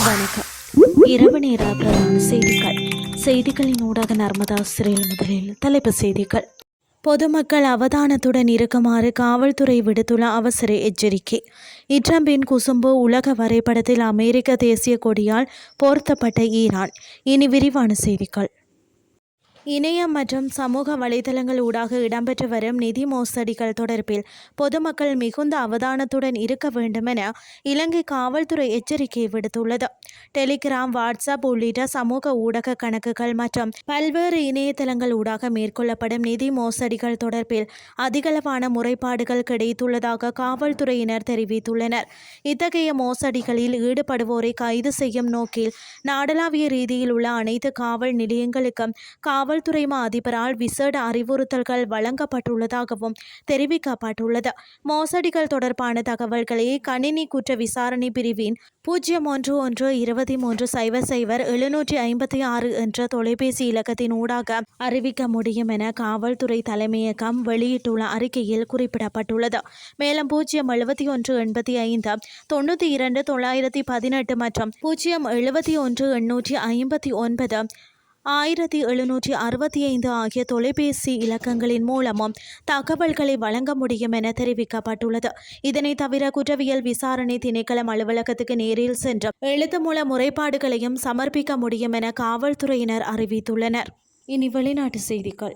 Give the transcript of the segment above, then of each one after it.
வணக்கம். இரவு நேர பிரதான செய்திகள். செய்திகளின் ஊடாக நர்மதா சிறையில் முதலில் தலைப்புச் செய்திகள். பொதுமக்கள் அவதானத்துடன் இருக்குமாறு காவல்துறை விடுத்துள்ள அவசர எச்சரிக்கை. ட்ரம்பின் குசும்பு உலக வரைபடத்தில் அமெரிக்க தேசிய கொடியால் போர்த்தப்பட்ட ஈரான். இனி விரிவான செய்திகள். இணையம் மற்றும் சமூக வலைதளங்கள் ஊடாக இடம்பெற்று வரும் நிதி மோசடிகள் தொடர்பில் பொதுமக்கள் மிகுந்த அவதானத்துடன் இருக்க வேண்டும் என இலங்கை காவல்துறை எச்சரிக்கை விடுத்துள்ளது. டெலிகிராம், வாட்ஸ்அப் உள்ளிட்ட சமூக ஊடக கணக்குகள் மற்றும் பல்வேறு இணையதளங்கள் ஊடாக மேற்கொள்ளப்படும் நிதி மோசடிகள் தொடர்பில் அதிகளவான முறைப்பாடுகள் கிடைத்துள்ளதாக காவல்துறையினர் தெரிவித்துள்ளனர். இத்தகைய மோசடிகளில் ஈடுபடுவோரை கைது செய்யும் நோக்கில் நாடளாவிய ரீதியில் உள்ள அனைத்து காவல் நிலையங்களுக்கும் காவல்துறை அதிபரால் விசேட அறிவுறுத்தல்கள் வழங்கப்பட்டுள்ளதாகவும் தெரிவிக்கப்பட்டுள்ளது. மோசடிகள் தொடர்பான தகவல்களை கணினி குற்ற விசாரணை பிரிவின் 0112300756 என்ற தொலைபேசி இலக்கத்தின் ஊடாக அறிவிக்க முடியும் என காவல்துறை தலைமையகம் வெளியிட்டுள்ள அறிக்கையில் குறிப்பிடப்பட்டுள்ளது. மேலும் 0718592 மற்றும் 071 859 1765 ஆகிய தொலைபேசி இலக்கங்களின் மூலமும் தகவல்களை வழங்க முடியும் என தெரிவிக்கப்பட்டுள்ளது. இதனை தவிர குற்றவியல் விசாரணை திணைக்களம் அலுவலகத்துக்கு நேரில் சென்று எழுத்து மூல முறைப்பாடுகளையும் சமர்ப்பிக்க முடியும் என காவல்துறையினர் அறிவித்துள்ளனர். இனி வெளிநாட்டு செய்திகள்.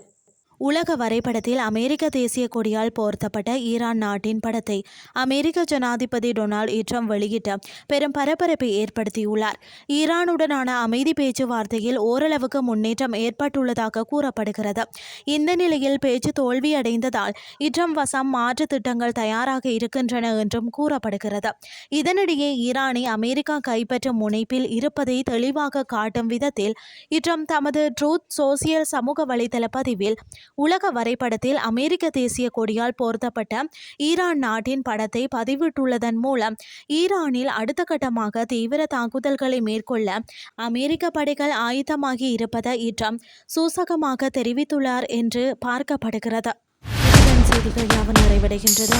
உலக வரைபடத்தில் அமெரிக்க தேசிய கொடியால் போர்த்தப்பட்ட ஈரான் நாட்டின் படத்தை அமெரிக்க ஜனாதிபதி டொனால்ட் ட்ரம்ப் வெளியிட்டு பெரும் பரபரப்பை ஏற்படுத்தியுள்ளார். ஈரானுடனான அமைதி பேச்சுவார்த்தையில் ஓரளவுக்கு முன்னேற்றம் ஏற்பட்டுள்ளதாக கூறப்படுகிறது. இந்த நிலையில் பேச்சு தோல்வியடைந்ததால் ட்ரம்ப் வசம் மாற்று திட்டங்கள் தயாராக இருக்கின்றன என்றும் கூறப்படுகிறது. இதனிடையே ஈரானை அமெரிக்கா கைப்பற்றும் முனைப்பில் இருப்பதை தெளிவாக காட்டும் விதத்தில் ட்ரம்ப் தமது ட்ரூத் சோசியல் சமூக வலைதள பதிவில் உலக வரைபடத்தில் அமெரிக்க தேசிய கொடியால் போர்த்தப்பட்ட ஈரான் நாட்டின் படத்தை பதிவிட்டுள்ளதன் மூலம் ஈரானில் அடுத்த கட்டமாக தீவிர தாக்குதல்களை மேற்கொள்ள அமெரிக்க படைகள் ஆயத்தமாகி இருப்பதை ட்ரம்ப் சூசகமாக தெரிவித்துள்ளார் என்று பார்க்கப்படுகிறது. செய்திகள் யாவும் நிறைவடைகின்றது.